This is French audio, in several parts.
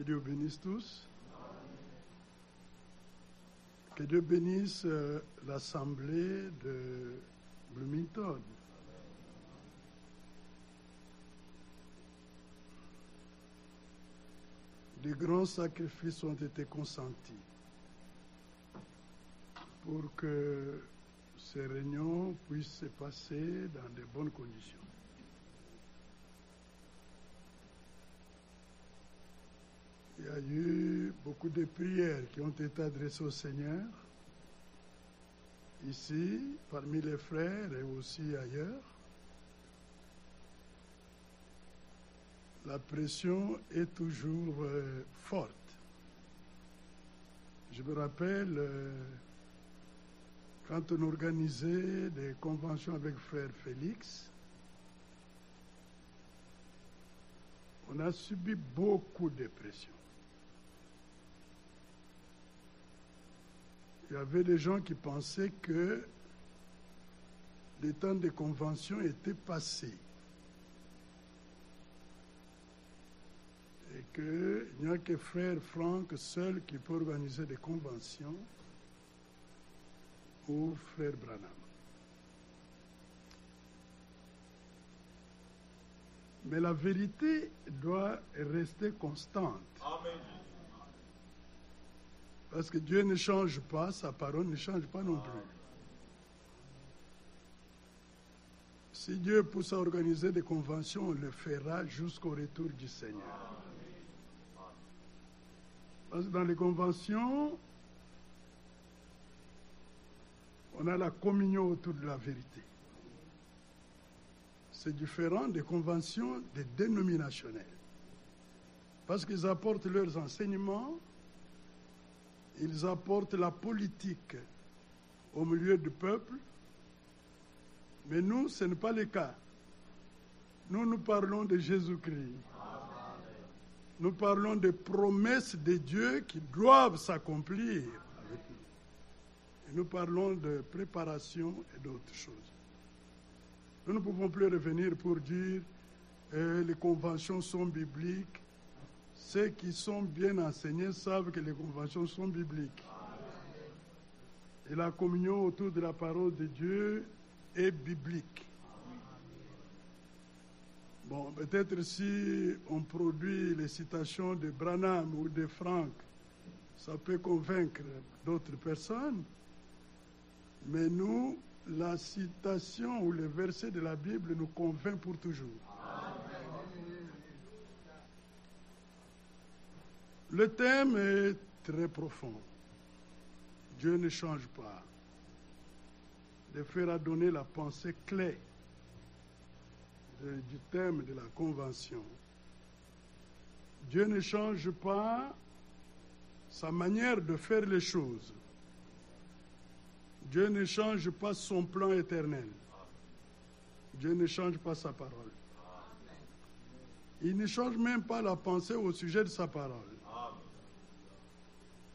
Dieu vous bénisse tous. Que Dieu bénisse l'assemblée de Bloomington. De grands sacrifices ont été consentis pour que ces réunions puissent se passer dans de bonnes conditions. Il y a eu beaucoup de prières qui ont été adressées au Seigneur, ici, parmi les frères et aussi ailleurs. La pression est toujours forte. Je me rappelle, quand on organisait des conventions avec frère Félix, on a subi beaucoup de pression. Il y avait des gens qui pensaient que les temps de convention étaient passés et qu'il n'y a que frère Franck seul qui peut organiser des conventions ou frère Branham. Mais la vérité doit rester constante. Amen. Parce que Dieu ne change pas, sa parole ne change pas non plus. Si Dieu pousse à organiser des conventions, on le fera jusqu'au retour du Seigneur. Parce que dans les conventions, on a la communion autour de la vérité. C'est différent des conventions des dénominationnelles. Parce qu'ils apportent leurs enseignements, ils apportent la politique au milieu du peuple, mais nous, ce n'est pas le cas. Nous parlons de Jésus-Christ. Nous parlons des promesses de Dieu qui doivent s'accomplir avec nous. Et nous parlons de préparation et d'autres choses. Nous ne pouvons plus revenir pour dire les conventions sont bibliques. Ceux qui sont bien enseignés savent que les conventions sont bibliques. Et la communion autour de la parole de Dieu est biblique. Bon, peut-être si on produit les citations de Branham ou de Franck, ça peut convaincre d'autres personnes. Mais nous, la citation ou le verset de la Bible nous convainc pour toujours. Le thème est très profond. Dieu ne change pas. Le frère a donné la pensée clé du thème de la convention. Dieu ne change pas sa manière de faire les choses. Dieu ne change pas son plan éternel. Dieu ne change pas sa parole. Il ne change même pas la pensée au sujet de sa parole.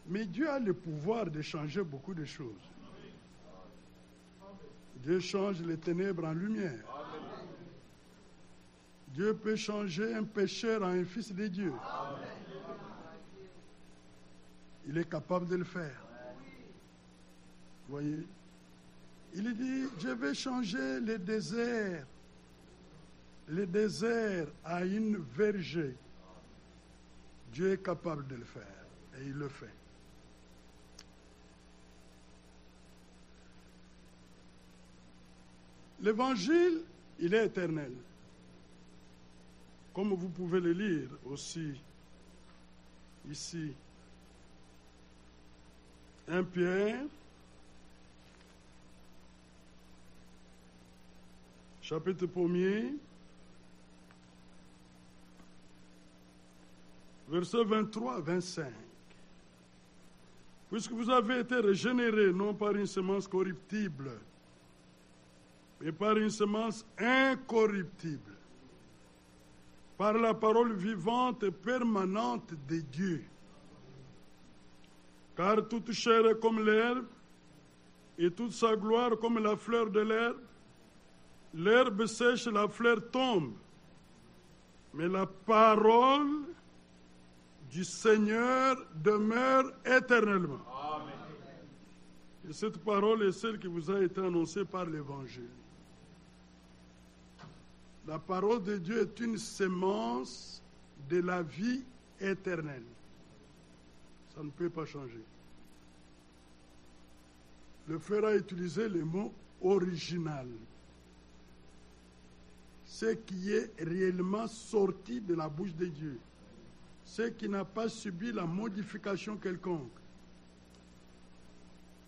Mais Dieu a le pouvoir de changer beaucoup de choses. Dieu change les ténèbres en lumière. Dieu peut changer un pécheur en un fils de Dieu. Il est capable de le faire. Vous voyez? Il dit, je vais changer le désert à une verger. Dieu est capable de le faire et il le fait. L'évangile, il est éternel. Comme vous pouvez le lire aussi ici. 1 Pierre, chapitre 1er, versets 23 à 25. Puisque vous avez été régénérés, non par une semence corruptible, mais par une semence incorruptible, par la parole vivante et permanente de Dieu. Car toute chair est comme l'herbe, et toute sa gloire comme la fleur de l'herbe. L'herbe sèche, la fleur tombe, mais la parole du Seigneur demeure éternellement. Amen. Et cette parole est celle qui vous a été annoncée par l'Évangile. La parole de Dieu est une sémence de la vie éternelle. Ça ne peut pas changer. Le frère a utilisé le mot original. Ce qui est réellement sorti de la bouche de Dieu. Ce qui n'a pas subi la modification quelconque.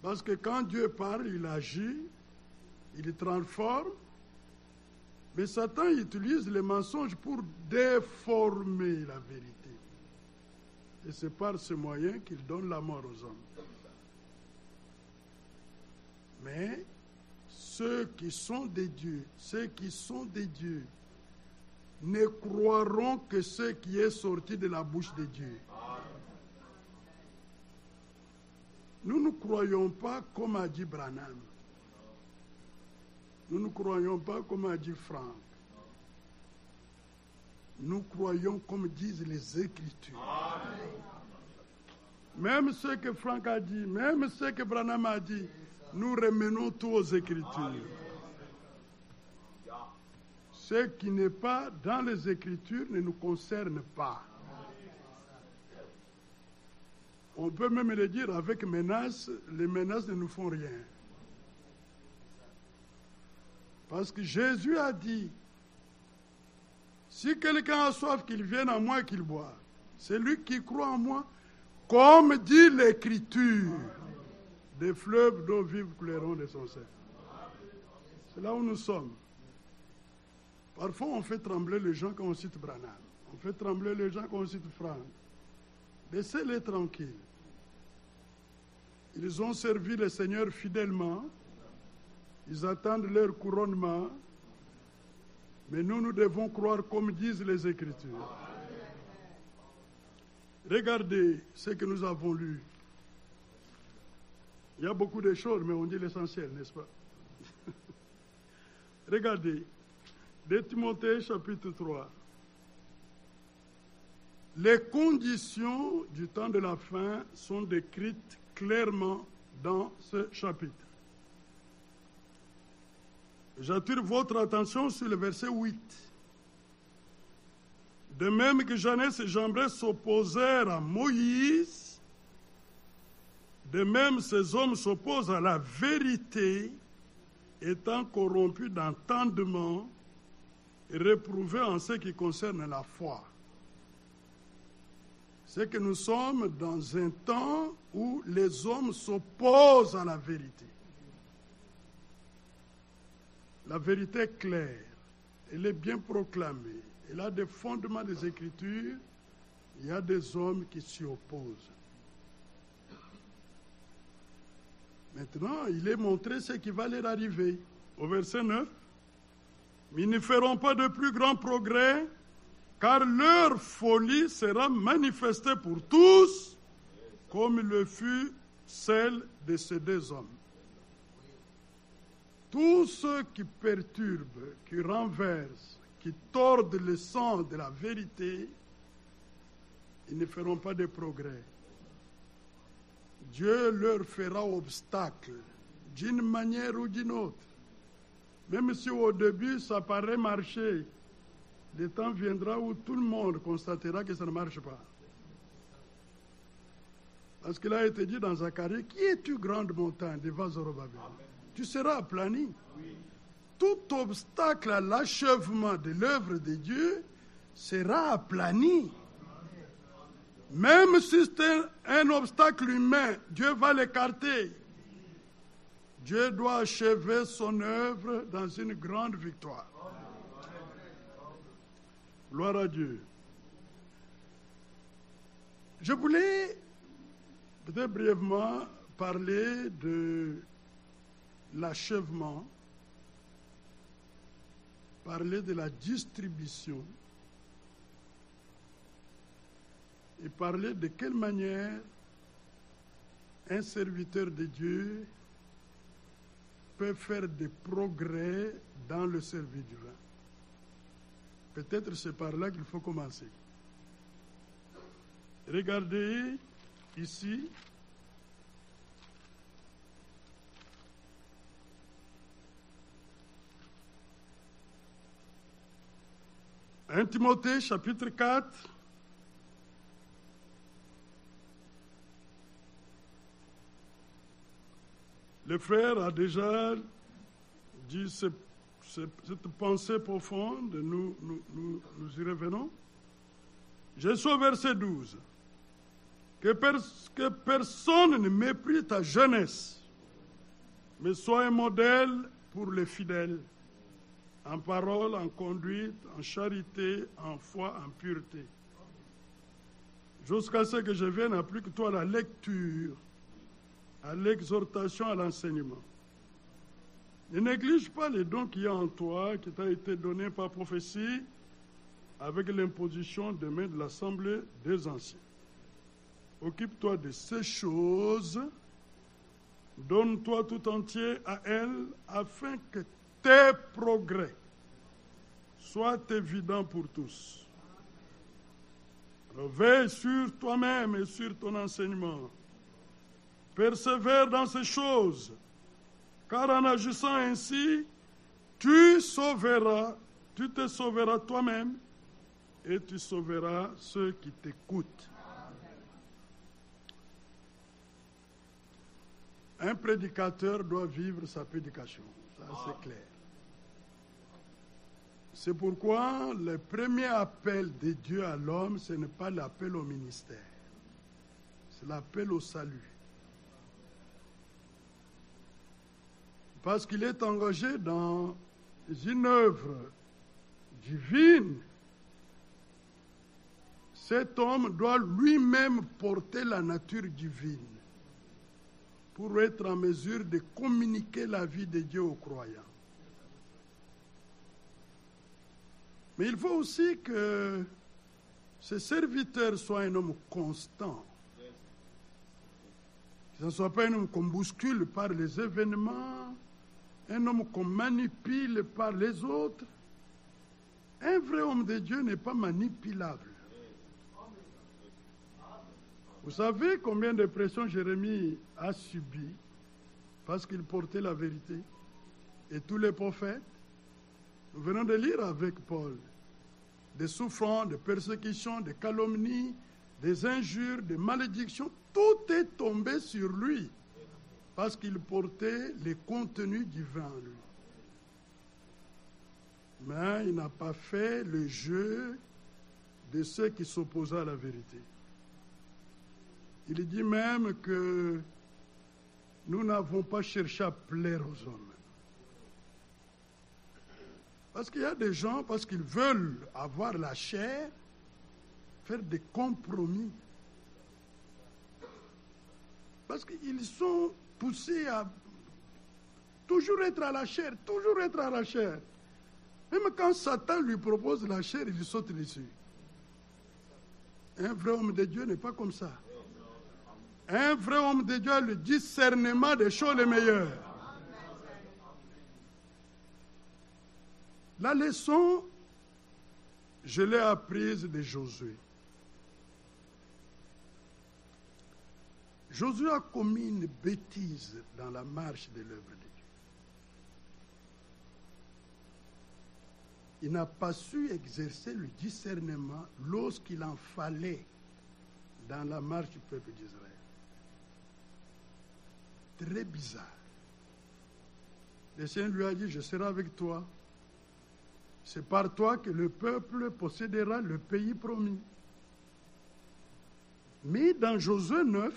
Parce que quand Dieu parle, il agit, il transforme, mais Satan utilise les mensonges pour déformer la vérité. Et c'est par ce moyen qu'il donne la mort aux hommes. Mais ceux qui sont des dieux, ne croiront que ce qui est sorti de la bouche de Dieu. Nous ne croyons pas comme a dit Branham. Nous ne croyons pas comme a dit Franck. Nous croyons comme disent les Écritures. Même ce que Franck a dit, même ce que Branham a dit, nous remenons tout aux Écritures. Ce qui n'est pas dans les Écritures ne nous concerne pas. On peut même le dire avec menace, les menaces ne nous font rien. Parce que Jésus a dit, si quelqu'un a soif, qu'il vienne à moi et qu'il boive. Celui qui croit en moi, comme dit l'Écriture, des fleuves d'eau vive couleront de son sein. C'est là où nous sommes. Parfois, on fait trembler les gens quand on cite Branham. On fait trembler les gens quand on cite Franck. Laissez-les tranquilles. Ils ont servi le Seigneur fidèlement. Ils attendent leur couronnement. Mais nous devons croire comme disent les Écritures. Regardez ce que nous avons lu. Il y a beaucoup de choses, mais on dit l'essentiel, n'est-ce pas? Regardez, de Timothée chapitre 3. Les conditions du temps de la fin sont décrites clairement dans ce chapitre. J'attire votre attention sur le verset 8. De même que Jannes et Jambres s'opposèrent à Moïse, de même ces hommes s'opposent à la vérité, étant corrompus d'entendement et réprouvés en ce qui concerne la foi. C'est que nous sommes dans un temps où les hommes s'opposent à la vérité. La vérité est claire, elle est bien proclamée, elle a des fondements des Écritures, il y a des hommes qui s'y opposent. Maintenant, il est montré ce qui va leur arriver. Au verset 9, mais ils ne feront pas de plus grands progrès, car leur folie sera manifestée pour tous, comme le fut celle de ces deux hommes. Tous ceux qui perturbent, qui renversent, qui tordent le sens de la vérité, ils ne feront pas de progrès. Dieu leur fera obstacle, d'une manière ou d'une autre. Même si au début ça paraît marcher, le temps viendra où tout le monde constatera que ça ne marche pas. Parce qu'il a été dit dans Zacharie, qui es-tu grande montagne devant Zorobabel? Tu seras aplani. Oui. Tout obstacle à l'achèvement de l'œuvre de Dieu sera aplani. Même si c'est un obstacle humain, Dieu va l'écarter. Dieu doit achever son œuvre dans une grande victoire. Gloire à Dieu. Je voulais peut-être brièvement parler de l'achèvement, parler de la distribution et parler de quelle manière un serviteur de Dieu peut faire des progrès dans le service divin. Peut-être c'est par là qu'il faut commencer. Regardez ici. « 1 Timothée, chapitre 4. Le frère a déjà dit cette pensée profonde, nous y revenons. Je suis au verset 12. Que personne ne méprise ta jeunesse, mais sois un modèle pour les fidèles, en parole, en conduite, en charité, en foi, en pureté. Jusqu'à ce que je vienne, applique-toi à la lecture, à l'exhortation, à l'enseignement. Ne néglige pas les dons qu'il y a en toi, qui t'a été donné par prophétie, avec l'imposition des mains de l'Assemblée des anciens. Occupe-toi de ces choses, donne-toi tout entier à elles, afin que tes progrès soient évidents pour tous. Alors, veille sur toi-même et sur ton enseignement. Persévère dans ces choses, car en agissant ainsi, tu te sauveras toi-même et tu sauveras ceux qui t'écoutent. Un prédicateur doit vivre sa prédication, ça c'est clair. C'est pourquoi le premier appel de Dieu à l'homme, ce n'est pas l'appel au ministère, c'est l'appel au salut. Parce qu'il est engagé dans une œuvre divine, cet homme doit lui-même porter la nature divine pour être en mesure de communiquer la vie de Dieu aux croyants. Mais il faut aussi que ce serviteur soit un homme constant. Que ce ne soit pas un homme qu'on bouscule par les événements, un homme qu'on manipule par les autres. Un vrai homme de Dieu n'est pas manipulable. Vous savez combien de pressions Jérémie a subi parce qu'il portait la vérité? Et tous les prophètes, nous venons de lire avec Paul, des souffrances, des persécutions, des calomnies, des injures, des malédictions, tout est tombé sur lui parce qu'il portait les contenus divins en lui. Mais il n'a pas fait le jeu de ceux qui s'opposaient à la vérité. Il dit même que nous n'avons pas cherché à plaire aux hommes. Parce qu'il y a des gens, parce qu'ils veulent avoir la chair, faire des compromis. Parce qu'ils sont poussés à toujours être à la chair, toujours être à la chair. Même quand Satan lui propose la chair, il saute dessus. Un vrai homme de Dieu n'est pas comme ça. Un vrai homme de Dieu a le discernement des choses les meilleures. La leçon, je l'ai apprise de Josué. Josué a commis une bêtise dans la marche de l'œuvre de Dieu. Il n'a pas su exercer le discernement lorsqu'il en fallait dans la marche du peuple d'Israël. Très bizarre. Le Seigneur lui a dit, je serai avec toi. C'est par toi que le peuple possédera le pays promis. Mais dans Josué 9,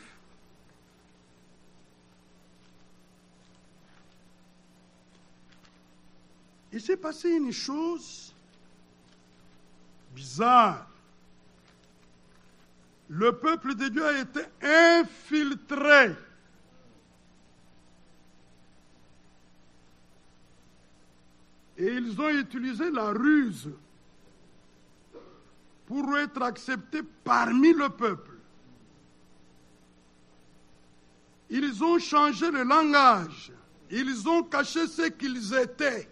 il s'est passé une chose bizarre. Le peuple de Dieu a été infiltré. Et ils ont utilisé la ruse pour être acceptés parmi le peuple. Ils ont changé le langage. Ils ont caché ce qu'ils étaient.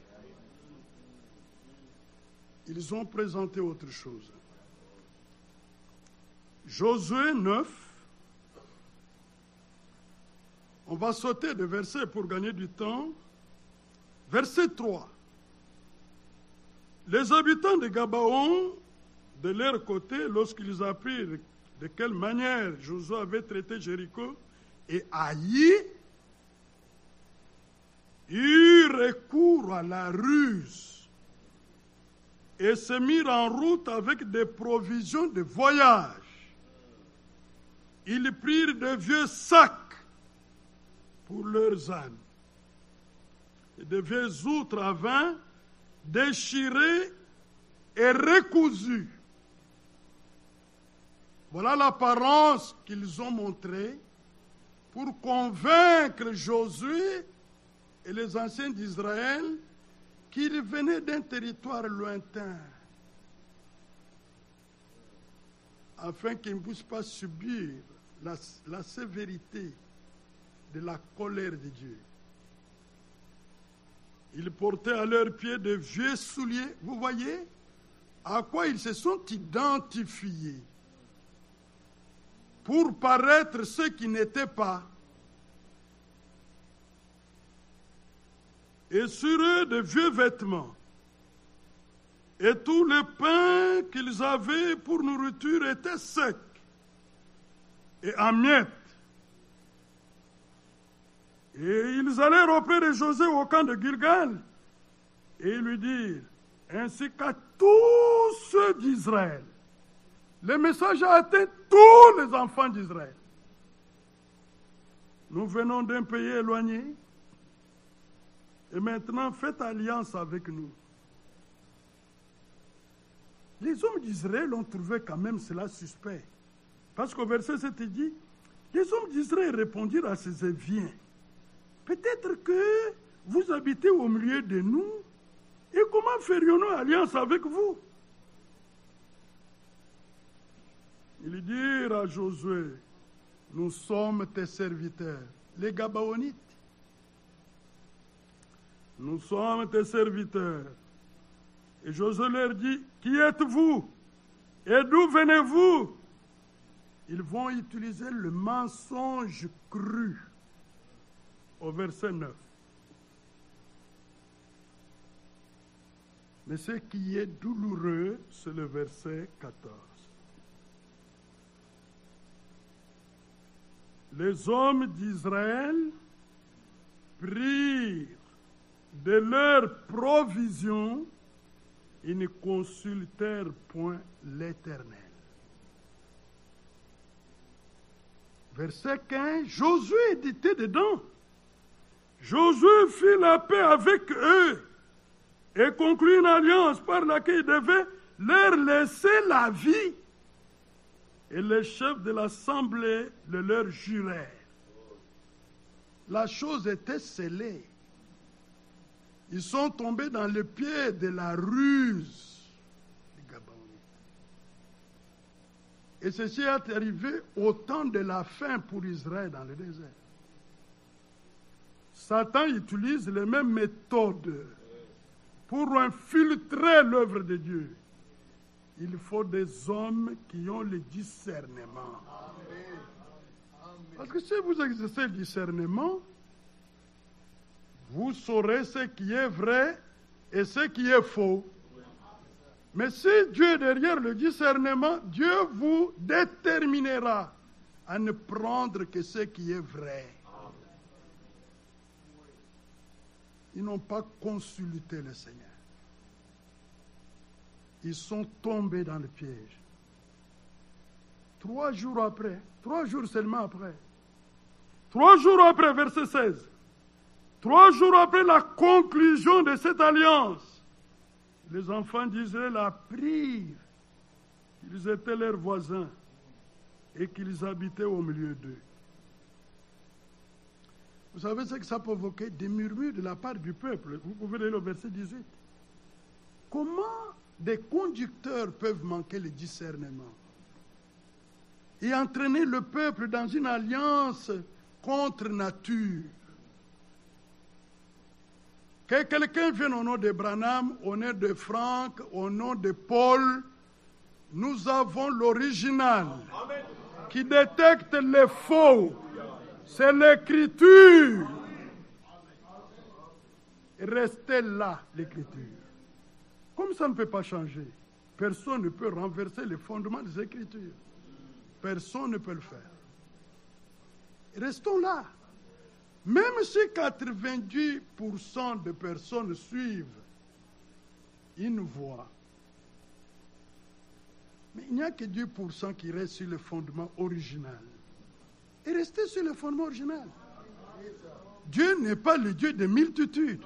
Ils ont présenté autre chose. Josué 9, on va sauter de verset pour gagner du temps. Verset 3. Les habitants de Gabaon, de leur côté, lorsqu'ils apprirent de quelle manière Josué avait traité Jéricho et Haï, eurent recours à la ruse et se mirent en route avec des provisions de voyage. Ils prirent de vieux sacs pour leurs ânes et de vieilles outres à vin déchirées et recousues. Voilà l'apparence qu'ils ont montrée pour convaincre Josué et les anciens d'Israël qu'ils venaient d'un territoire lointain, afin qu'ils ne puissent pas subir la sévérité de la colère de Dieu. Ils portaient à leurs pieds de vieux souliers. Vous voyez à quoi ils se sont identifiés pour paraître ceux qui n'étaient pas. Et sur eux de vieux vêtements. Et tout le pain qu'ils avaient pour nourriture était sec et en miettes. Et ils allèrent auprès de Josué au camp de Gilgal et lui dirent, ainsi qu'à tous ceux d'Israël. Le message a atteint tous les enfants d'Israël. Nous venons d'un pays éloigné et maintenant faites alliance avec nous. Les hommes d'Israël ont trouvé quand même cela suspect. Parce qu'au verset 7, il dit, les hommes d'Israël répondirent à ces Éviens, peut-être que vous habitez au milieu de nous, et comment ferions-nous alliance avec vous? Ils dirent à Josué, nous sommes tes serviteurs, les Gabaonites. Nous sommes tes serviteurs. Et Josué leur dit, qui êtes-vous? Et d'où venez-vous? Ils vont utiliser le mensonge cru au verset 9. Mais ce qui est douloureux, c'est le verset 14. Les hommes d'Israël prirent de leurs provisions et ne consultèrent point l'Éternel. Verset 15, Josué était dedans. Josué fit la paix avec eux et conclut une alliance par laquelle il devait leur laisser la vie. Et les chefs de l'assemblée le leur jurèrent. La chose était scellée. Ils sont tombés dans le pied de la ruse des Gabaonites. Et ceci est arrivé au temps de la faim pour Israël dans le désert. Satan utilise les mêmes méthodes pour infiltrer l'œuvre de Dieu. Il faut des hommes qui ont le discernement. Amen. Parce que si vous exercez le discernement, vous saurez ce qui est vrai et ce qui est faux. Mais si Dieu est derrière le discernement, Dieu vous déterminera à ne prendre que ce qui est vrai. Ils n'ont pas consulté le Seigneur. Ils sont tombés dans le piège. 3 jours après, 3 jours seulement après, 3 jours après, verset 16, 3 jours après la conclusion de cette alliance, les enfants d'Israël apprirent qu'ils étaient leurs voisins et qu'ils habitaient au milieu d'eux. Vous savez ce que ça provoquait? Des murmures de la part du peuple. Vous pouvez lire le verset 18. Comment des conducteurs peuvent manquer le discernement et entraîner le peuple dans une alliance contre nature? Que quelqu'un vienne au nom de Branham, au nom de Franck, au nom de Paul, Nous avons l'original qui détecte les faux. C'est l'Écriture. Restez là, l'Écriture. Comme ça ne peut pas changer, personne ne peut renverser les fondements des Écritures. Personne ne peut le faire. Restons là. Même si 90% de personnes suivent une voie, mais il n'y a que 10% qui restent sur le fondement original. Et restez sur le fondement original. Dieu n'est pas le Dieu des multitudes.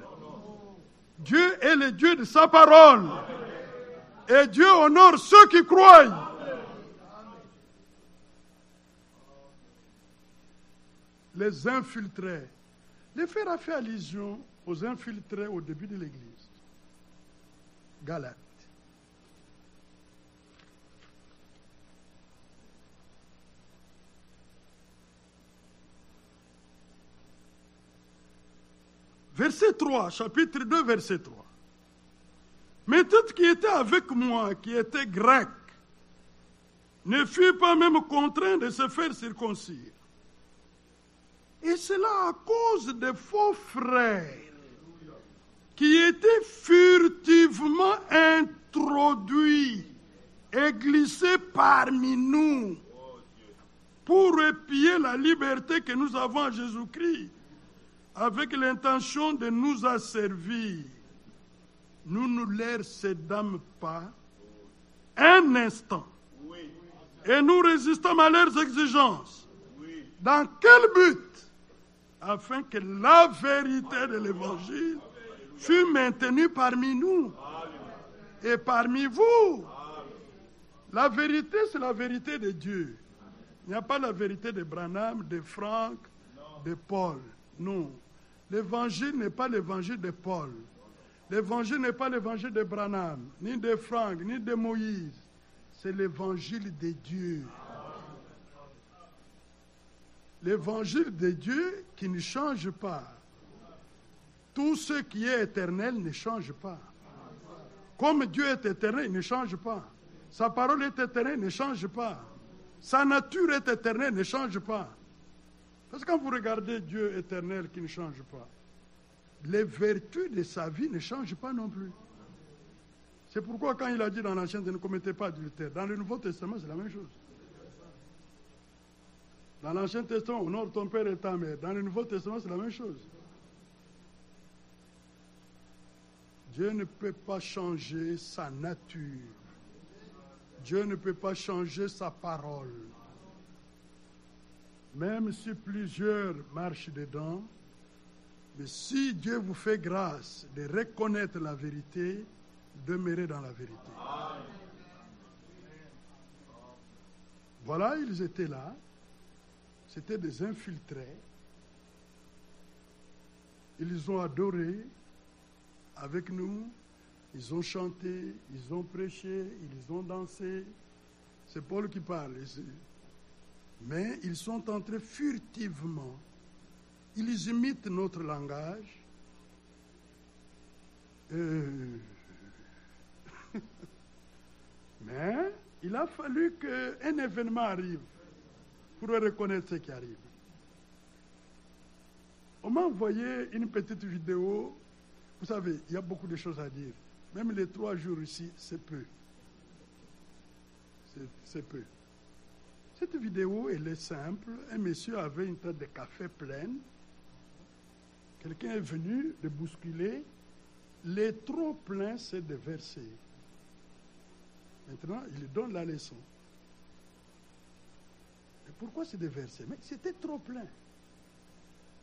Dieu est le Dieu de sa parole. Et Dieu honore ceux qui croient. Les infiltrés. Les frères a fait allusion aux infiltrés au début de l'Église. Galates. Verset 3, chapitre 2, verset 3. Mais tout qui était avec moi, qui était grec, ne fut pas même contraint de se faire circoncire. Et cela à cause des faux frères qui étaient furtivement introduits et glissés parmi nous pour épier la liberté que nous avons en Jésus-Christ avec l'intention de nous asservir. Nous ne leur cédâmes pas un instant et nous résistons à leurs exigences. Dans quel but? Afin que la vérité de l'Évangile fût maintenue parmi nous et parmi vous. La vérité, c'est la vérité de Dieu. Il n'y a pas la vérité de Branham, de Franck, de Paul. Non. L'Évangile n'est pas l'Évangile de Paul. L'Évangile n'est pas l'Évangile de Branham, ni de Franck, ni de Moïse. C'est l'Évangile de Dieu. L'évangile de Dieu qui ne change pas. Tout ce qui est éternel ne change pas. Comme Dieu est éternel, il ne change pas. Sa parole est éternelle, il ne change pas. Sa nature est éternelle, il ne change pas. Parce que quand vous regardez Dieu éternel qui ne change pas, les vertus de sa vie ne changent pas non plus. C'est pourquoi quand il a dit dans l'Ancien, ne commettez pas adultère, dans le Nouveau Testament, c'est la même chose. Dans l'Ancien Testament, honore ton père et ta mère. Dans le Nouveau Testament, c'est la même chose. Dieu ne peut pas changer sa nature. Dieu ne peut pas changer sa parole. Même si plusieurs marchent dedans, mais si Dieu vous fait grâce de reconnaître la vérité, demeurez dans la vérité. Voilà, ils étaient là. C'était des infiltrés. Ils ont adoré avec nous. Ils ont chanté, ils ont prêché, ils ont dansé. C'est Paul qui parle ici. Mais ils sont entrés furtivement. Ils imitent notre langage. Mais il a fallu qu'un événement arrive pour reconnaître ce qui arrive. On m'a envoyé une petite vidéo. Vous savez, il y a beaucoup de choses à dire. Même les 3 jours ici, c'est peu. C'est peu. Cette vidéo, elle est simple. Un monsieur avait une tasse de café pleine. Quelqu'un est venu le bousculer. Les trop pleins, c'est de verser. Maintenant, il donne la leçon. Et pourquoi c'est de verser? Mais c'était trop plein.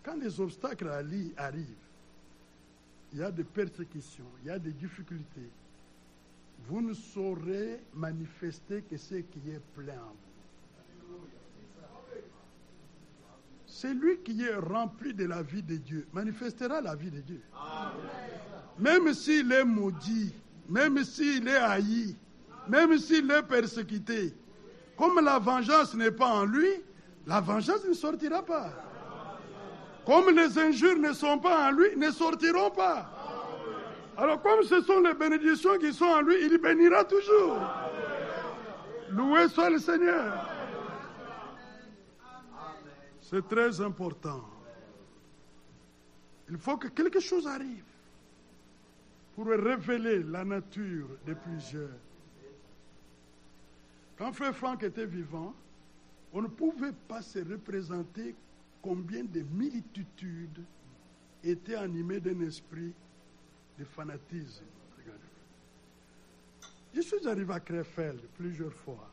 Quand les obstacles arrivent, il y a des persécutions, il y a des difficultés. Vous ne saurez manifester que ce qui est plein en vous. Celui qui est rempli de la vie de Dieu manifestera la vie de Dieu. Même s'il est maudit, même s'il est haï, même s'il est persécuté, comme la vengeance n'est pas en lui, la vengeance ne sortira pas. Comme les injures ne sont pas en lui, ils ne sortiront pas. Alors comme ce sont les bénédictions qui sont en lui, il bénira toujours. Loué soit le Seigneur. C'est très important. Il faut que quelque chose arrive pour révéler la nature de plusieurs. Quand Frère Franck était vivant, on ne pouvait pas se représenter combien de multitudes étaient animées d'un esprit de fanatisme. Je suis arrivé à Krefeld plusieurs fois.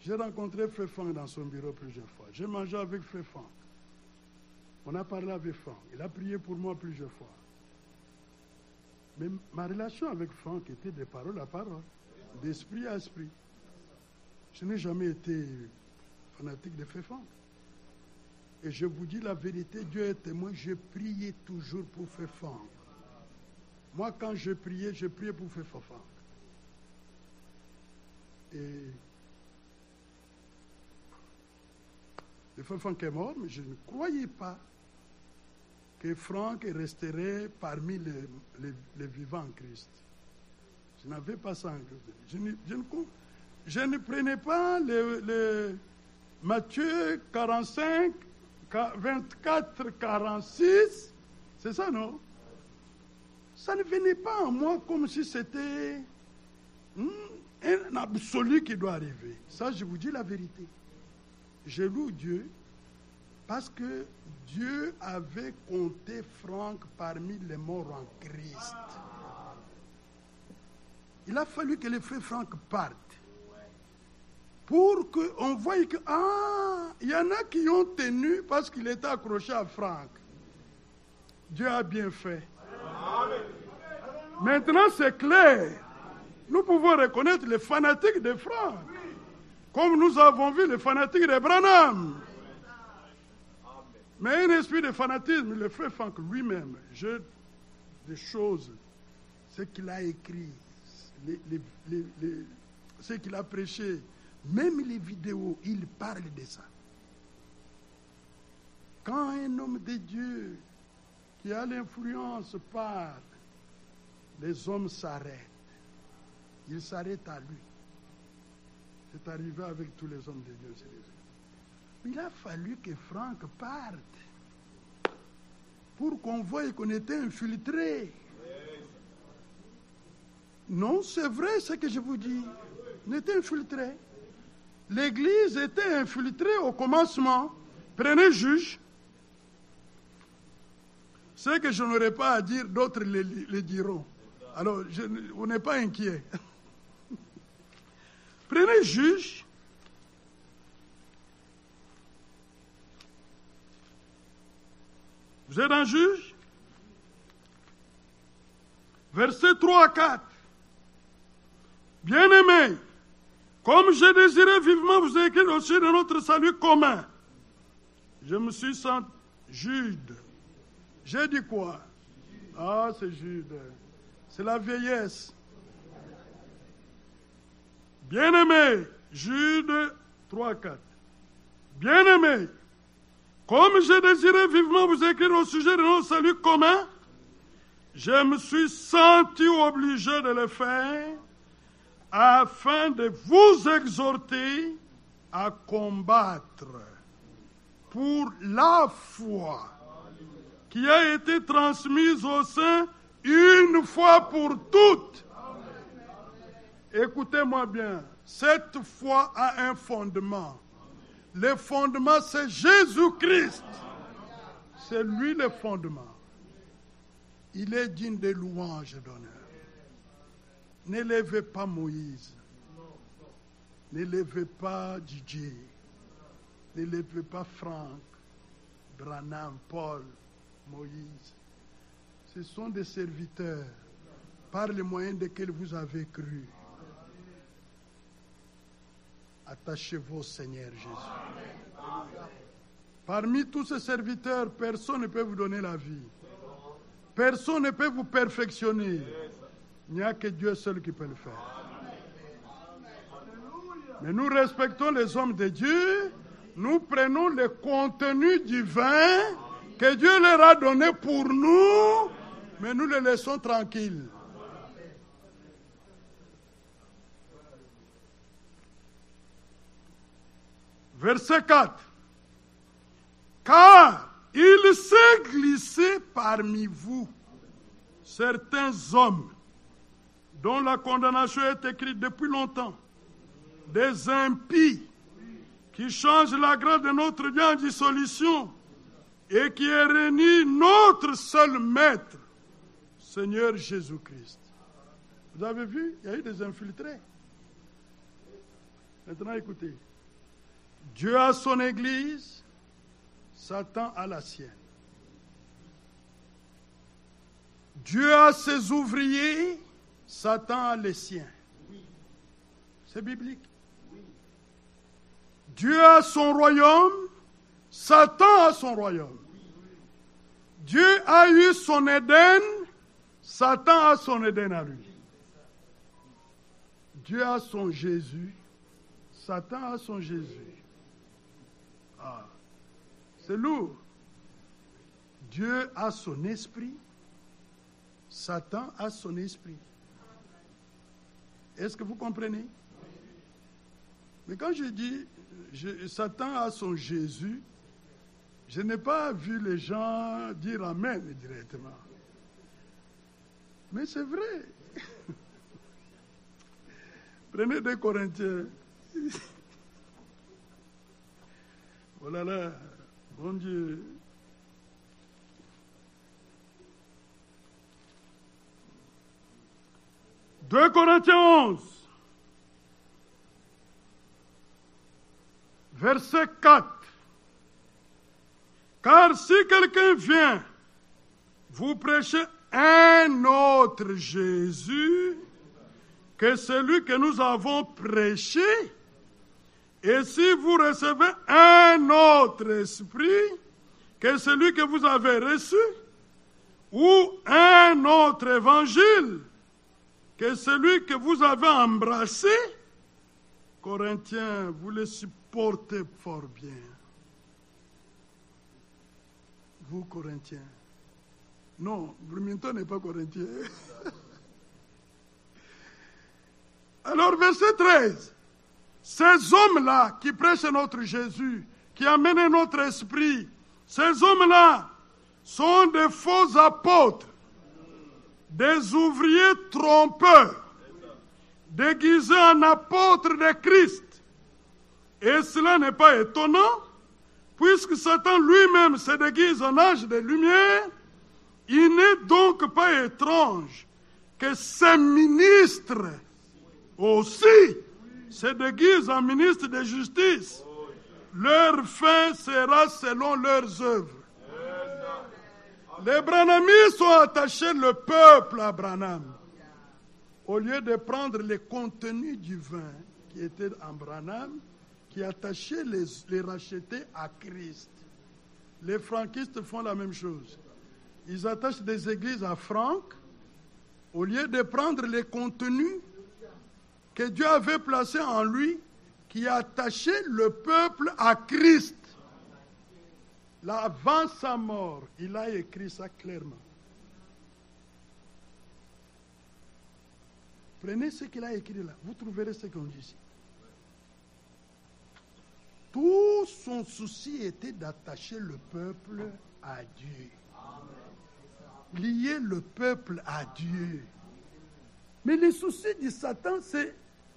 J'ai rencontré Frère Franck dans son bureau plusieurs fois. J'ai mangé avec Frère Franck. On a parlé avec Franck. Il a prié pour moi plusieurs fois. Mais ma relation avec Franck était de parole à parole, d'esprit à esprit. Je n'ai jamais été fanatique de Frère Franck. Et je vous dis la vérité, Dieu est témoin, je priais toujours pour Frère Franck. Moi, quand je priais pour Frère Franck. Et le Frère Franck est mort, mais je ne croyais pas que Franck resterait parmi les vivants en Christ. Je n'avais pas ça en Christ. Je ne prenais pas le Matthieu 45, 24, 46. C'est ça, non? Ça ne venait pas en moi comme si c'était un absolu qui doit arriver. Ça, je vous dis la vérité. Je loue Dieu parce que Dieu avait compté Franck parmi les morts en Christ. Il a fallu que le frère Franck parte pour qu'on voie que, il y en a qui ont tenu parce qu'il était accroché à Franck. Dieu a bien fait. Maintenant, c'est clair. Nous pouvons reconnaître les fanatiques de Franck, comme nous avons vu les fanatiques de Branham. Mais un esprit de fanatisme, le frère Franck lui-même, des choses, ce qu'il a écrit, ce qu'il a prêché, même les vidéos, il parle de ça. Quand un homme de Dieu qui a l'influence parle, les hommes s'arrêtent. Ils s'arrêtent à lui. C'est arrivé avec tous les hommes de Dieu. Il a fallu que Franck parte pour qu'on voie qu'on était infiltré. Non, c'est vrai ce que je vous dis. On était infiltré. L'Église était infiltrée au commencement. Prenez juge. Ce que je n'aurais pas à dire, d'autres le diront. Alors, on n'est pas inquiet. Prenez juge. Vous êtes un juge? Versets 3 à 4. Bien-aimés, comme j'ai désiré vivement vous écrire aussi de notre salut commun, je me suis senti Jude. J'ai dit quoi? Ah, c'est Jude. C'est la vieillesse. Bien-aimés, Jude 3 à 4. Bien-aimés, comme j'ai désiré vivement vous écrire au sujet de notre salut commun, je me suis senti obligé de le faire afin de vous exhorter à combattre pour la foi qui a été transmise au sein une fois pour toutes. Écoutez-moi bien, cette foi a un fondement. Le fondement, c'est Jésus-Christ. C'est lui le fondement. Il est digne de louange et d'honneur. N'élevez pas Moïse. N'élevez pas Didier. N'élevez pas Franck, Branham, Paul, Moïse. Ce sont des serviteurs par les moyens desquels vous avez cru. Attachez-vous au Seigneur Jésus. Parmi tous ces serviteurs, personne ne peut vous donner la vie. Personne ne peut vous perfectionner. Il n'y a que Dieu seul qui peut le faire. Mais nous respectons les hommes de Dieu. Nous prenons le contenu divin que Dieu leur a donné pour nous, mais nous les laissons tranquilles. Verset 4. Car il s'est glissé parmi vous certains hommes dont la condamnation est écrite depuis longtemps, des impies qui changent la grâce de notre Dieu en dissolution et qui réunit notre seul Maître, Seigneur Jésus-Christ. Vous avez vu, il y a eu des infiltrés. Maintenant, écoutez. Dieu a son Église, Satan a la sienne. Dieu a ses ouvriers, Satan a les siens. C'est biblique. Dieu a son royaume, Satan a son royaume. Dieu a eu son Éden, Satan a son Éden à lui. Dieu a son Jésus, Satan a son Jésus. Ah, c'est lourd. Dieu a son esprit, Satan a son esprit. Est-ce que vous comprenez? Mais quand je dis Satan a son Jésus, je n'ai pas vu les gens dire Amen directement. Mais c'est vrai. Prenez 2 Corinthiens. Oh là là, mon Dieu. « 2 Corinthiens 11, verset 4. Car si quelqu'un vient vous prêcher un autre Jésus que celui que nous avons prêché, et si vous recevez un autre esprit que celui que vous avez reçu, ou un autre évangile que celui que vous avez embrassé, Corinthiens, vous le supportez fort bien. Vous, Corinthiens. Non, Bloomington n'est pas Corinthien. Alors, verset 13. Ces hommes-là qui prêchent notre Jésus, qui amènent notre esprit, ces hommes-là sont des faux apôtres, des ouvriers trompeurs, déguisés en apôtres de Christ. Et cela n'est pas étonnant, puisque Satan lui-même se déguise en ange de lumière. Il n'est donc pas étrange que ces ministres aussi se déguisent en ministres de justice. Leur fin sera selon leurs œuvres. Les Branhamites ont attaché le peuple à Branham. Au lieu de prendre les contenus du vin qui était en Branham, qui attachaient les rachetés à Christ. Les franquistes font la même chose. Ils attachent des églises à Franck, au lieu de prendre les contenus que Dieu avait placés en lui, qui attachait le peuple à Christ. Là, avant sa mort, il a écrit ça clairement. Prenez ce qu'il a écrit là, vous trouverez ce qu'on dit ici. Tout son souci était d'attacher le peuple à Dieu. Lier le peuple à Dieu. Mais le souci du Satan, c'est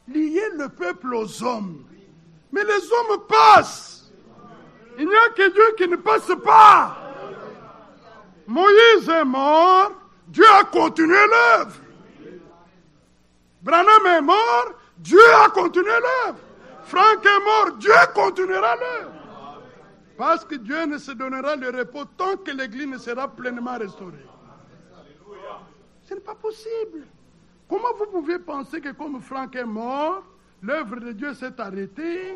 lier le peuple aux hommes. Mais les hommes passent. Il n'y a que Dieu qui ne passe pas. Moïse est mort, Dieu a continué l'œuvre. Branham est mort, Dieu a continué l'œuvre. Franck est mort, Dieu continuera l'œuvre. Parce que Dieu ne se donnera le repos tant que l'Église ne sera pleinement restaurée. Ce n'est pas possible. Comment vous pouvez penser que comme Franck est mort, l'œuvre de Dieu s'est arrêtée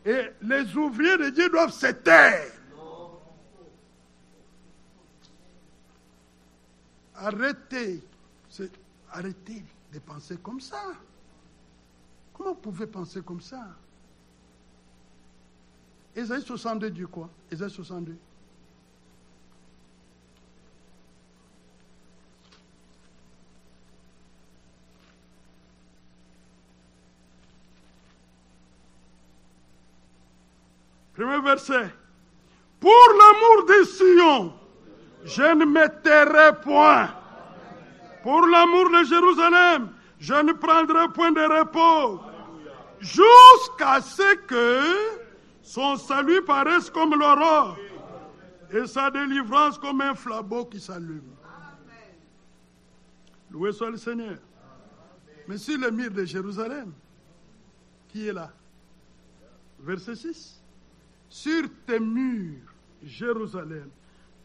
et les ouvriers de Dieu doivent se taire? Arrêtez de penser comme ça. Comment vous pouvez penser comme ça? Ésaïe 62 dit quoi? Ésaïe 62. Premier verset. Pour l'amour de Sion, je ne me tairai point. Pour l'amour de Jérusalem, je ne prendrai point de repos. Jusqu'à ce que son salut paraisse comme l'aurore et sa délivrance comme un flambeau qui s'allume. Loué soit le Seigneur. Mais sur le mur de Jérusalem, qui est là? Verset 6. Sur tes murs, Jérusalem,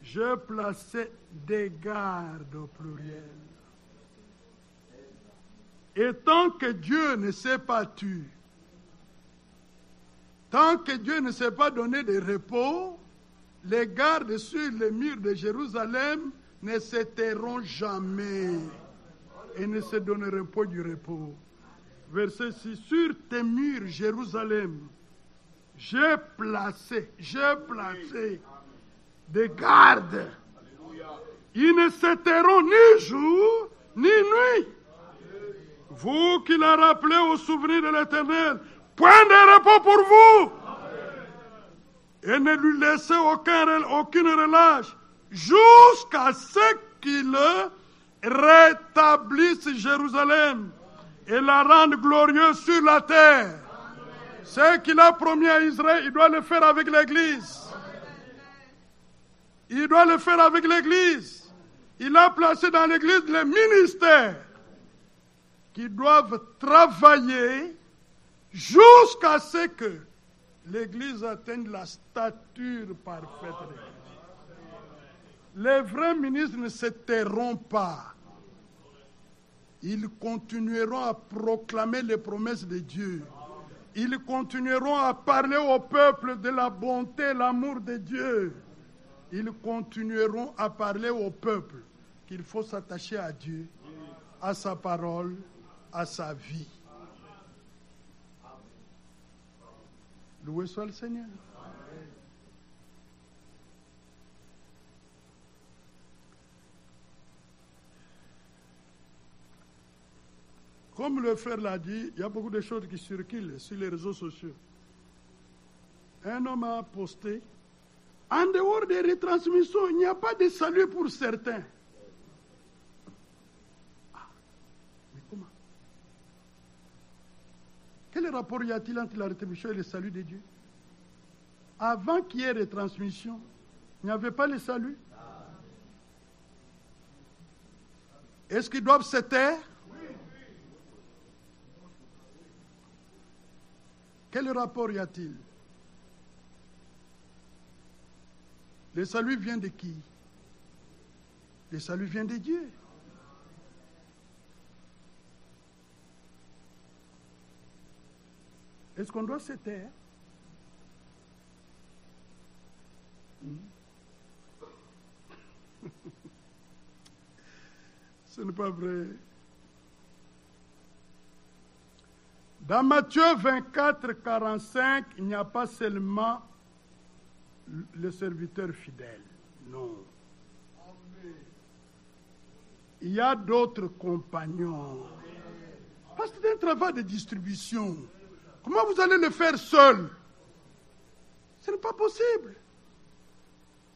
je plaçais des gardes au pluriel. Et tant que Dieu ne s'est pas tué, tant que Dieu ne s'est pas donné de repos, les gardes sur les murs de Jérusalem ne se tairont jamais et ne se donneront pas du repos. Verset 6. Sur tes murs, Jérusalem, j'ai placé des gardes. Ils ne se tairont ni jour ni nuit. Vous qui la rappelez au souvenir de l'Éternel, point de repos pour vous. Et ne lui laissez aucune relâche jusqu'à ce qu'il rétablisse Jérusalem et la rende glorieuse sur la terre. Ce qu'il a promis à Israël, il doit le faire avec l'Église. Il doit le faire avec l'Église. Il a placé dans l'Église les ministères qui doivent travailler jusqu'à ce que l'Église atteigne la stature parfaite de Christ. Les vrais ministres ne se tairont pas. Ils continueront à proclamer les promesses de Dieu. Ils continueront à parler au peuple de la bonté, l'amour de Dieu. Ils continueront à parler au peuple qu'il faut s'attacher à Dieu, à sa parole, à sa vie. Loué soit le Seigneur. Comme le frère l'a dit, il y a beaucoup de choses qui circulent sur les réseaux sociaux. Un homme a posté, en dehors des retransmissions, il n'y a pas de salut pour certains. Ah, mais comment? Quel rapport y a-t-il entre la rétribution et le salut de Dieu? Avant qu'il y ait retransmission, il n'y avait pas le salut. Est-ce qu'ils doivent se taire? Quel rapport y a-t-il? Le salut vient de qui? Le salut vient de Dieu. Est-ce qu'on doit se taire? Ce n'est pas vrai. Dans Matthieu 24, 45, il n'y a pas seulement le serviteur fidèle. Non. Il y a d'autres compagnons. Parce que c'est un travail de distribution. Comment vous allez le faire seul? Ce n'est pas possible.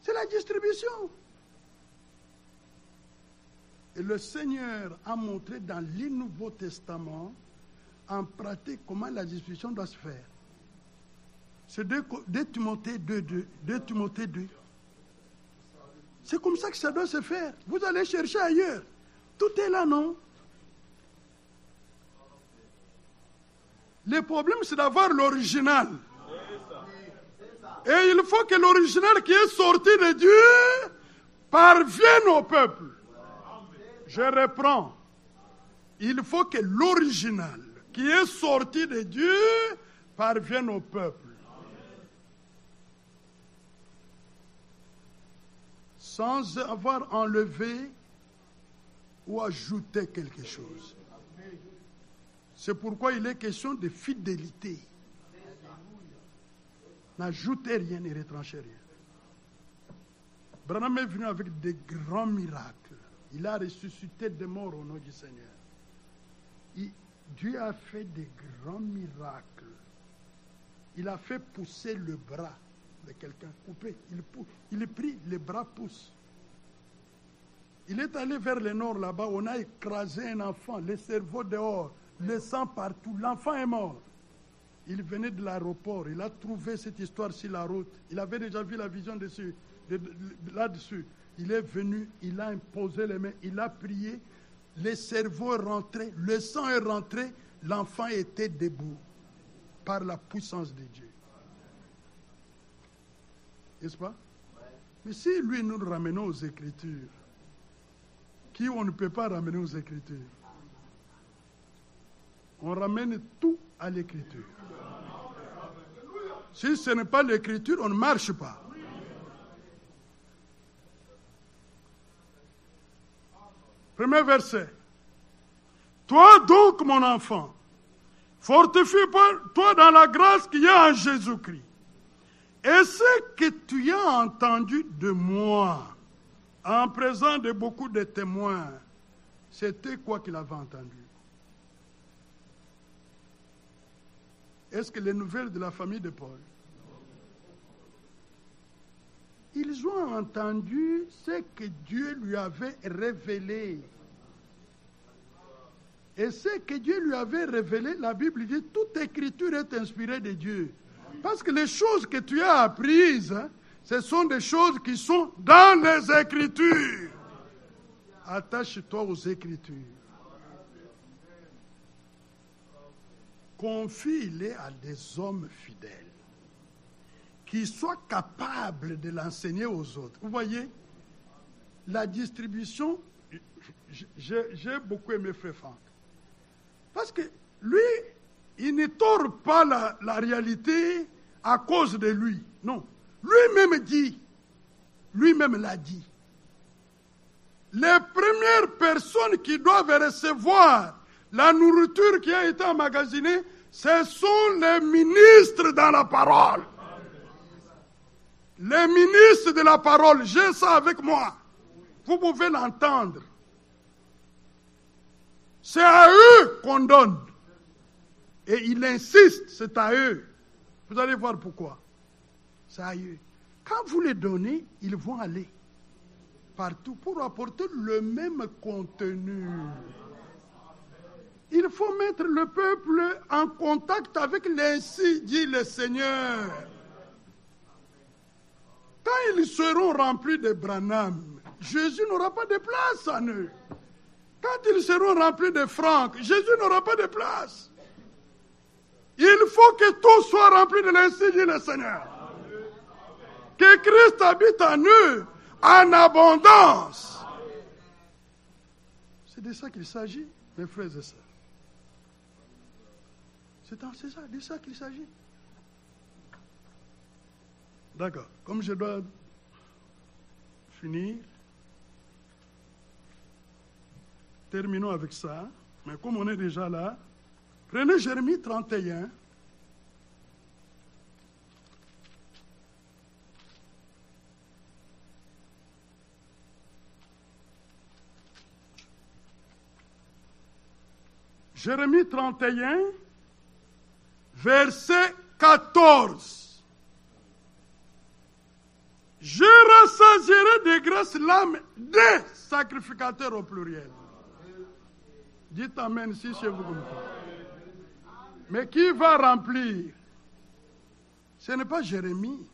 C'est la distribution. Et le Seigneur a montré dans le Nouveau Testament en pratique comment la distribution doit se faire. C'est 2 Timothée 2. C'est comme ça que ça doit se faire. Vous allez chercher ailleurs. Tout est là, non? Le problème, c'est d'avoir l'original. Et il faut que l'original qui est sorti de Dieu parvienne au peuple. Je reprends. Il faut que l'original qui est sorti de Dieu parvienne au peuple. Sans avoir enlevé ou ajouté quelque chose. C'est pourquoi il est question de fidélité. N'ajoutez rien et retranchez rien. Branham est venu avec de grands miracles. Il a ressuscité des morts au nom du Seigneur. Dieu a fait de grands miracles. Il a fait pousser le bras de quelqu'un coupé. Il prit, les bras poussent. Il est allé vers le nord là-bas, on a écrasé un enfant, le cerveau dehors, le sang partout, l'enfant est mort. Il venait de l'aéroport, il a trouvé cette histoire sur la route. Il avait déjà vu la vision là-dessus. Il est venu, il a imposé les mains, il a prié, le cerveau est rentré, le sang est rentré, l'enfant était debout par la puissance de Dieu. N'est-ce pas? Mais si lui, nous le ramenons aux Écritures, qui on ne peut pas ramener aux Écritures, on ramène tout à l'Écriture. Si ce n'est pas l'Écriture, on ne marche pas. Premier verset. Toi donc, mon enfant, fortifie-toi dans la grâce qu'il y a en Jésus-Christ. Et ce que tu as entendu de moi, en présence de beaucoup de témoins, c'était quoi qu'il avait entendu? Est-ce que les nouvelles de la famille de Paul? Ils ont entendu ce que Dieu lui avait révélé. Et ce que Dieu lui avait révélé, la Bible dit, toute écriture est inspirée de Dieu. Parce que les choses que tu as apprises, ce sont des choses qui sont dans les Écritures. Attache-toi aux Écritures. Confie-les à des hommes fidèles, qui soient capables de l'enseigner aux autres. Vous voyez, la distribution, j'ai beaucoup aimé Frère Franck. Parce que lui, il ne tord pas la réalité à cause de lui. Non. Lui-même dit, lui-même l'a dit. Les premières personnes qui doivent recevoir la nourriture qui a été emmagasinée, ce sont les ministres dans la parole. Les ministres de la parole, j'ai ça avec moi. Vous pouvez l'entendre. C'est à eux qu'on donne. Et il insiste, c'est à eux. Vous allez voir pourquoi. C'est à eux. Quand vous les donnez, ils vont aller partout pour apporter le même contenu. Il faut mettre le peuple en contact avec l'ainsi dit le Seigneur. Quand ils seront remplis de Branham, Jésus n'aura pas de place en eux. Quand ils seront remplis de Franck, Jésus n'aura pas de place. Il faut que tout soit rempli de l'ainsi dit le Seigneur. Que Christ habite en eux en abondance. C'est de ça qu'il s'agit, mes frères et sœurs. C'est de ça qu'il s'agit. D'accord. Comme je dois finir, terminons avec ça. Mais comme on est déjà là, prenez Jérémie 31. Jérémie 31, verset 14. Je rassasierai de grâce l'âme des sacrificateurs au pluriel. Dites amen si chez vous comme ça. Mais qui va remplir? Ce n'est pas Jérémie.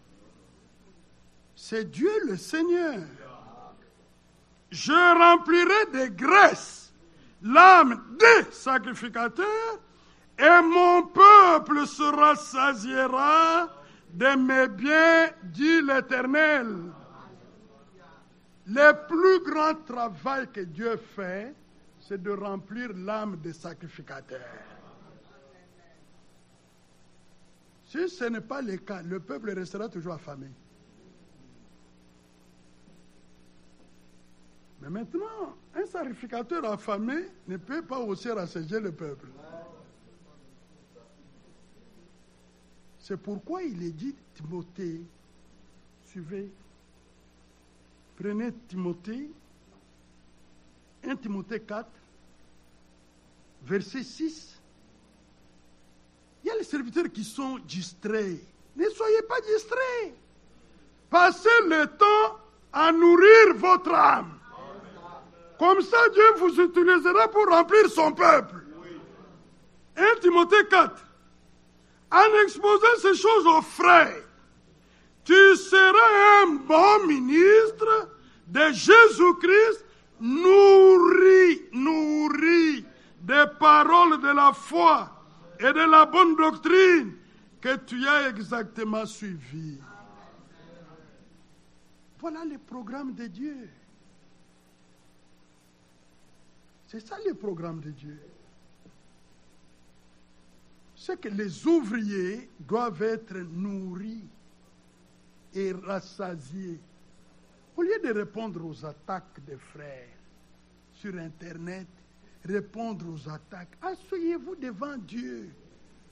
C'est Dieu le Seigneur. Je remplirai de grâce l'âme des sacrificateurs et mon peuple se rassasiera de mes biens, dit l'Éternel. Le plus grand travail que Dieu fait, c'est de remplir l'âme des sacrificateurs. Si ce n'est pas le cas, le peuple restera toujours affamé. Mais maintenant, un sacrificateur affamé ne peut pas aussi rassasier le peuple. C'est pourquoi il est dit, Timothée, suivez, prenez Timothée, 1 Timothée 4, verset 6. Il y a les serviteurs qui sont distraits. Ne soyez pas distraits. Passez le temps à nourrir votre âme. Comme ça, Dieu vous utilisera pour remplir son peuple. 1 Timothée 4. En exposant ces choses aux frères, tu seras un bon ministre de Jésus-Christ, nourri des paroles de la foi et de la bonne doctrine que tu as exactement suivies. Voilà le programme de Dieu. C'est ça le programme de Dieu. C'est que les ouvriers doivent être nourris et rassasiés. Au lieu de répondre aux attaques des frères sur Internet, répondre aux attaques, asseyez-vous devant Dieu.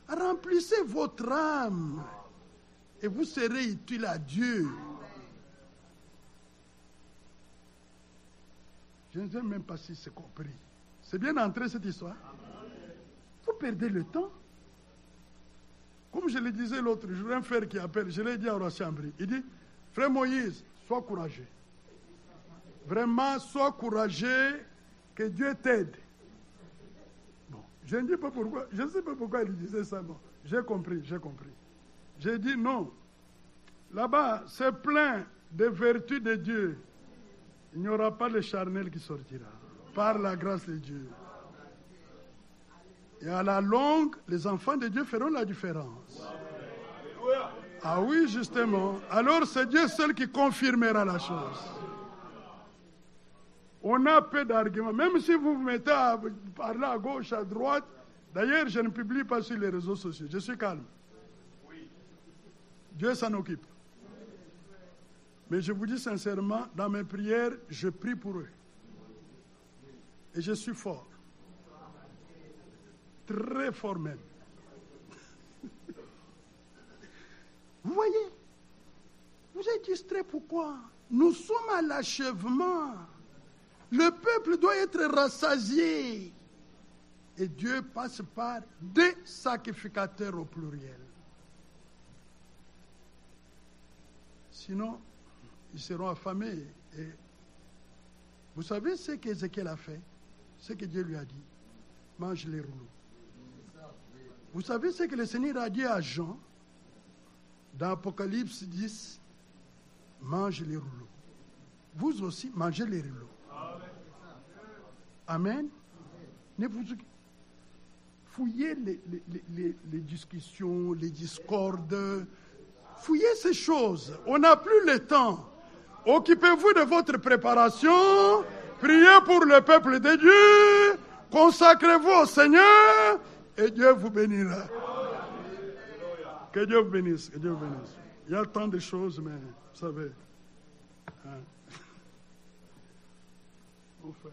Remplissez votre âme et vous serez utile à Dieu. Je ne sais même pas si c'est compris. C'est bien entré cette histoire. Vous perdez le temps. Comme je le disais l'autre jour, un frère qui appelle, je l'ai dit à Roi Chambry, il dit, frère Moïse, sois courageux. Vraiment, sois courageux, que Dieu t'aide. Bon, je ne dis pas pourquoi, je ne sais pas pourquoi il disait ça, bon, j'ai compris. J'ai dit non. Là-bas, c'est plein de vertus de Dieu. Il n'y aura pas le charnel qui sortira. Par la grâce de Dieu. Et à la longue, les enfants de Dieu feront la différence. Ah oui, justement. Alors c'est Dieu seul qui confirmera la chose. On a peu d'arguments. Même si vous vous mettez à parler à gauche, à droite. D'ailleurs, je ne publie pas sur les réseaux sociaux. Je suis calme. Dieu s'en occupe. Mais je vous dis sincèrement, dans mes prières, je prie pour eux. Et je suis fort. Très fort même. Vous voyez? Vous êtes distrait pourquoi? Nous sommes à l'achèvement. Le peuple doit être rassasié. Et Dieu passe par des sacrificateurs au pluriel. Sinon, ils seront affamés. Et vous savez ce qu'Ézéchiel a fait? Ce que Dieu lui a dit. Mange les rouleaux. Vous savez ce que le Seigneur a dit à Jean dans Apocalypse 10? Mange les rouleaux. Vous aussi, mangez les rouleaux. Amen. Ne vous... Fouillez les discussions, les discordes. Fouillez ces choses. On n'a plus le temps. Occupez-vous de votre préparation. Priez pour le peuple de Dieu. Consacrez-vous au Seigneur. Et Dieu vous bénira. Que Dieu vous bénisse. Que Dieu vous bénisse. Il y a tant de choses, mais vous savez. Hein. On fait.